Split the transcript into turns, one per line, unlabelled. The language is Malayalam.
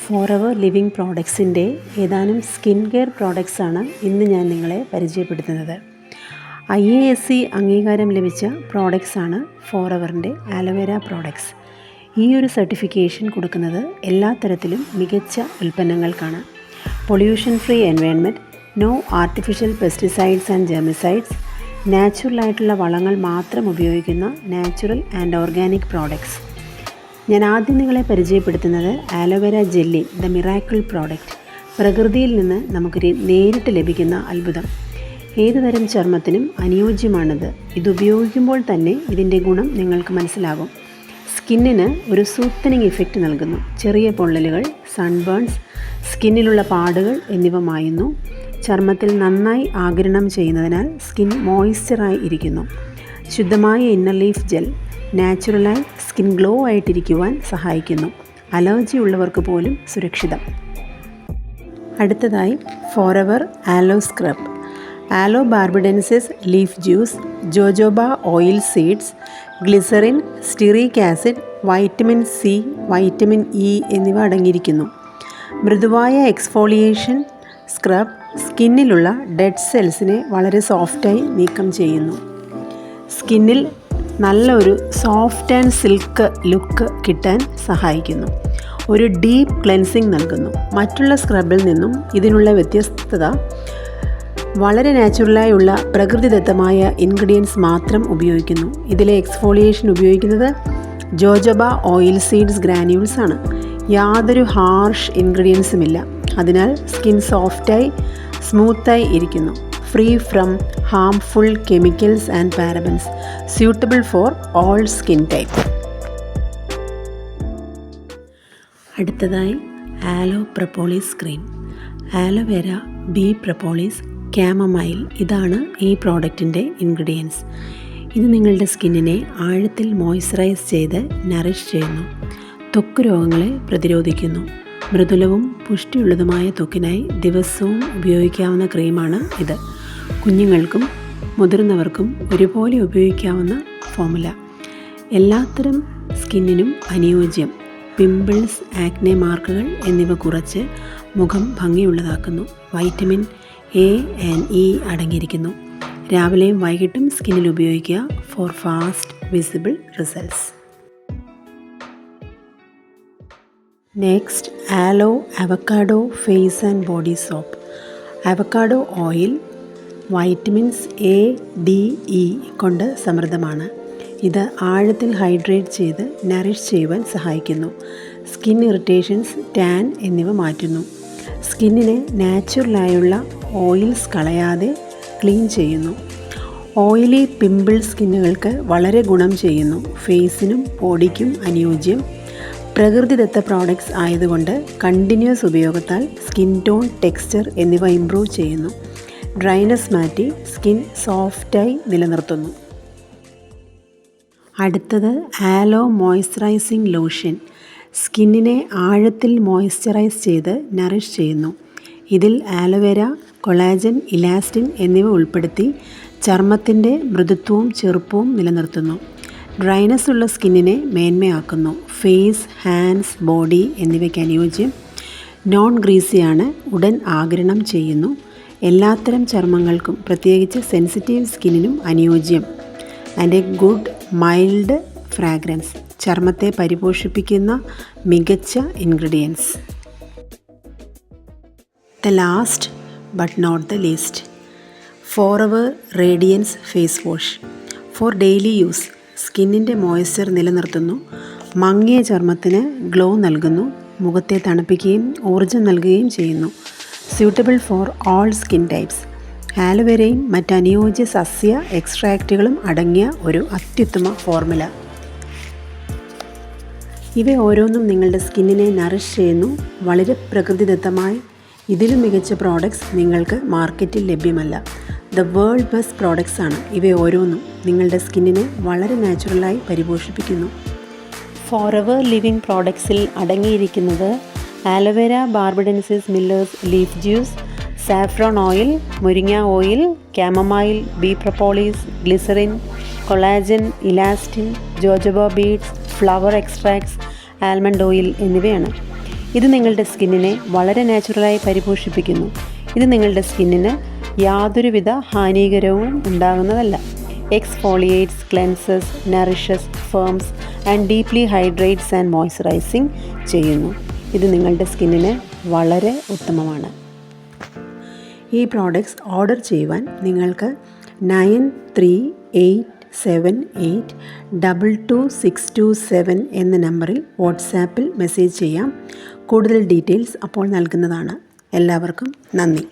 ഫോറെവർ ലിവിങ് പ്രോഡക്ട്സിൻ്റെ ഏതാനും സ്കിൻ കെയർ പ്രോഡക്ട്സാണ് ഇന്ന് ഞാൻ നിങ്ങളെ പരിചയപ്പെടുത്തുന്നത്. IASC അംഗീകാരം ലഭിച്ച പ്രോഡക്ട്സാണ് ഫോറെവറിൻ്റെ ആലോവേര പ്രോഡക്ട്സ്. ഈ ഒരു സർട്ടിഫിക്കേഷൻ കൊടുക്കുന്നത് എല്ലാ തരത്തിലും മികച്ച ഉൽപ്പന്നങ്ങൾക്കാണ്. Pollution free environment, no artificial pesticides and germicides, നാച്ചുറലായിട്ടുള്ള വളങ്ങൾ മാത്രം ഉപയോഗിക്കുന്ന നാച്ചുറൽ ആൻഡ് ഓർഗാനിക് പ്രോഡക്ട്സ്. ഞാൻ ആദ്യം നിങ്ങളെ പരിചയപ്പെടുത്തുന്നത് aloe vera jelly, the miracle product. പ്രകൃതിയിൽ നിന്ന് നമുക്ക് നേരിട്ട് ലഭിക്കുന്ന അത്ഭുതം. ഏതുതരം ചർമ്മത്തിനും അനുയോജ്യമാണിത്. ഇത് ഉപയോഗിക്കുമ്പോൾ തന്നെ ഇതിൻ്റെ ഗുണം നിങ്ങൾക്ക് മനസ്സിലാകും. സ്കിന്നിന് ഒരു സൂത്തനിങ് ഇഫക്റ്റ് നൽകുന്നു. ചെറിയ പൊള്ളലുകൾ, സൺബേൺസ്, സ്കിന്നിലുള്ള പാടുകൾ എന്നിവ മായുന്നു. ചർമ്മത്തിൽ നന്നായി ആഗിരണം ചെയ്യുന്നതിനാൽ സ്കിൻ മോയ്സ്ചറായി ഇരിക്കുന്നു. ശുദ്ധമായ ഇന്നർ ലീഫ് ജെൽ നാച്ചുറലായി സ്കിൻ ഗ്ലോ ആയിട്ടിരിക്കുവാൻ സഹായിക്കുന്നു. അലർജി ഉള്ളവർക്ക് പോലും സുരക്ഷിതം. അടുത്തതായി Forever aloe scrub. Aloe barbadensis leaf juice, jojoba oil seeds, glycerin, stearic acid, vitamin C, vitamin E എന്നിവ അടങ്ങിയിരിക്കുന്നു. മൃദുവായ എക്സ്ഫോളിയേഷൻ സ്ക്രബ് സ്കിന്നിലുള്ള ഡെഡ് സെൽസിനെ വളരെ സോഫ്റ്റായി നീക്കം ചെയ്യുന്നു. സ്കിന്നിൽ നല്ലൊരു സോഫ്റ്റ് ആൻഡ് സിൽക്ക് ലുക്ക് കിട്ടാൻ സഹായിക്കുന്നു. ഒരു ഡീപ്പ് ക്ലെൻസിങ് നൽകുന്നു. മറ്റുള്ള സ്ക്രബിൽ നിന്നും ഇതിനുള്ള വ്യത്യസ്തത വളരെ നാച്ചുറലായുള്ള പ്രകൃതിദത്തമായ ഇൻഗ്രീഡിയൻസ് മാത്രം ഉപയോഗിക്കുന്നു. ഇതിലെ എക്സ്ഫോളിയേഷൻ ഉപയോഗിക്കുന്നത് ജോജോബ ഓയിൽ സീഡ്സ് ഗ്രാന്യൂൾസ് ആണ്. യാതൊരു ഹാർഷ് ഇൻഗ്രീഡിയൻസുമില്ല. അതിനാൽ സ്കിൻ സോഫ്റ്റായി സ്മൂത്തായി ഇരിക്കുന്നു. Free from harmful chemicals and parabens, suitable for all skin type. അടുത്തതായി ആലോ പ്രപ്പോളിസ് ക്രീം. ആലോവേര, ബി പ്രപ്പോളിസ്, ക്യാമമൈൽ, ഇതാണ് ഈ പ്രോഡക്റ്റിൻ്റെ ഇൻഗ്രീഡിയൻസ്. ഇത് നിങ്ങളുടെ സ്കിന്നിനെ ആഴത്തിൽ മോയ്സ്ചറൈസ് ചെയ്ത് നറിഷ് ചെയ്യുന്നു. ത്വക്ക് രോഗങ്ങളെ പ്രതിരോധിക്കുന്നു. മൃദുലവും പുഷ്ടിയുള്ളതുമായ ത്വക്കിനായി ദിവസവും ഉപയോഗിക്കാവുന്ന ക്രീമാണ് ഇത്. കുഞ്ഞുങ്ങൾക്കും മുതിർന്നവർക്കും ഒരുപോലെ ഉപയോഗിക്കാവുന്ന ഫോമുല. എല്ലാത്തരം സ്കിന്നിനും അനുയോജ്യം. പിമ്പിൾസ്, ആക്നെ മാർക്കുകൾ എന്നിവ കുറച്ച് മുഖം ഭംഗിയുള്ളതാക്കുന്നു. വൈറ്റമിൻ എ ആൻഡ് ഇ അടങ്ങിയിരിക്കുന്നു. രാവിലെയും വൈകിട്ടും സ്കിന്നിൽ ഉപയോഗിക്കുക for fast visible results. Next, aloe avocado face and body soap. Avocado oil vitamins A, D, E കൊണ്ട് സമൃദ്ധമാണ്. ഇത് ആഴത്തിൽ ഹൈഡ്രേറ്റ് ചെയ്ത് നറിഷ് ചെയ്യുവാൻ സഹായിക്കുന്നു. സ്കിൻ ഇറിറ്റേഷൻസ്, ടാൻ എന്നിവ മാറ്റുന്നു. സ്കിന്നിനെ നാച്ചുറലായുള്ള ഓയിൽസ് കളയാതെ ക്ലീൻ ചെയ്യുന്നു. ഓയിലി പിമ്പിൾ സ്കിന്നുകൾക്ക് വളരെ ഗുണം ചെയ്യുന്നു. ഫേസിനും ബോഡിക്കും അനുയോജ്യം. പ്രകൃതിദത്ത പ്രോഡക്ട്സ് ആയതുകൊണ്ട് കണ്ടിന്യൂസ് ഉപയോഗത്താൽ സ്കിൻ ടോൺ, ടെക്സ്ചർ എന്നിവ ഇംപ്രൂവ് ചെയ്യുന്നു. ഡ്രൈനസ് മാറ്റി സ്കിൻ സോഫ്റ്റായി നിലനിർത്തുന്നു. അടുത്തത് ആലോ മോയ്സ്ചറൈസിംഗ് ലോഷൻ. സ്കിന്നിനെ ആഴത്തിൽ മോയ്സ്ചറൈസ് ചെയ്ത് നറിഷ് ചെയ്യുന്നു. ഇതിൽ ആലോവേര, കൊളാജൻ, ഇലാസ്റ്റിൻ എന്നിവ ഉൾപ്പെടുത്തി ചർമ്മത്തിൻ്റെ മൃദുത്വവും ചെറുപ്പവും നിലനിർത്തുന്നു. ഡ്രൈനസ് ഉള്ള സ്കിന്നിനെ മേന്മയാക്കുന്നു. ഫേസ്, ഹാൻഡ്സ്, ബോഡി എന്നിവയ്ക്ക് അനുയോജ്യം. നോൺ ഗ്രീസിയാണ്. ഉടൻ ആഗിരണം ചെയ്യുന്നു. എല്ലാത്തരം ചർമ്മങ്ങൾക്കും, പ്രത്യേകിച്ച് സെൻസിറ്റീവ് സ്കിന്നിനും അനുയോജ്യം. And a good mild fragrance. ചർമ്മത്തെ പരിപോഷിപ്പിക്കുന്ന മികച്ച ingredients. The last but not the least, forever radiance face wash. For daily use. സ്കിന്നിൻ്റെ മോയ്സ്ചർ നിലനിർത്തുന്നു. മങ്ങിയ ചർമ്മത്തിന് ഗ്ലോ നൽകുന്നു. മുഖത്തെ തണുപ്പിക്കുകയും ഊർജ്ജം നൽകുകയും ചെയ്യുന്നു. Suitable for all skin types. ആലോവേരയും മറ്റനുയോജ്യ സസ്യ എക്സ്ട്രാക്റ്റുകളും അടങ്ങിയ ഒരു അത്യുത്തമ ഫോർമുല. ഇവ ഓരോന്നും നിങ്ങളുടെ സ്കിന്നിനെ നറിഷ് ചെയ്യുന്നു. വളരെ പ്രകൃതിദത്തമായി ഇതിലും മികച്ച പ്രോഡക്ട്സ് നിങ്ങൾക്ക് മാർക്കറ്റിൽ ലഭ്യമല്ല. ദ വേൾഡ് ബെസ്റ്റ് പ്രോഡക്ട്സ് ആണ് ഇവ ഓരോന്നും. നിങ്ങളുടെ സ്കിന്നിനെ വളരെ നാച്ചുറലായി പരിപോഷിപ്പിക്കുന്നു. ഫോറെവർ ലിവിങ് പ്രോഡക്ട്സിൽ അടങ്ങിയിരിക്കുന്നത് aloe vera barbadensis miller's leaf juice, saffron oil, മുരിങ്ങ oil, chamomile, bee propolis, glycerin, collagen, elastin, jojoba beads, flower extracts, almond oil എന്നിവയാണ്. ഇത് നിങ്ങളുടെ സ്കിന്നിനെ വളരെ നാച്ചുറലായി പരിപോഷിപ്പിക്കുന്നു. ഇത് നിങ്ങളുടെ സ്കിന്നിന് യാതൊരുവിധ ഹാനികരവും ഉണ്ടാകുന്നതല്ല. Exfoliates, cleanses, nourishes, firms and deeply hydrates and moisturizing ചെയ്യുന്നു. ഇത് നിങ്ങളുടെ സ്കിന്നിന് വളരെ ഉത്തമമാണ്. ഈ പ്രോഡക്റ്റ്സ് ഓർഡർ ചെയ്യുവാൻ നിങ്ങൾക്ക് 9387822627 എന്ന നമ്പറിൽ വാട്സാപ്പിൽ മെസ്സേജ് ചെയ്യാം. കൂടുതൽ ഡീറ്റെയിൽസ് അപ്പോൾ നൽകുന്നതാണ്. എല്ലാവർക്കും നന്ദി.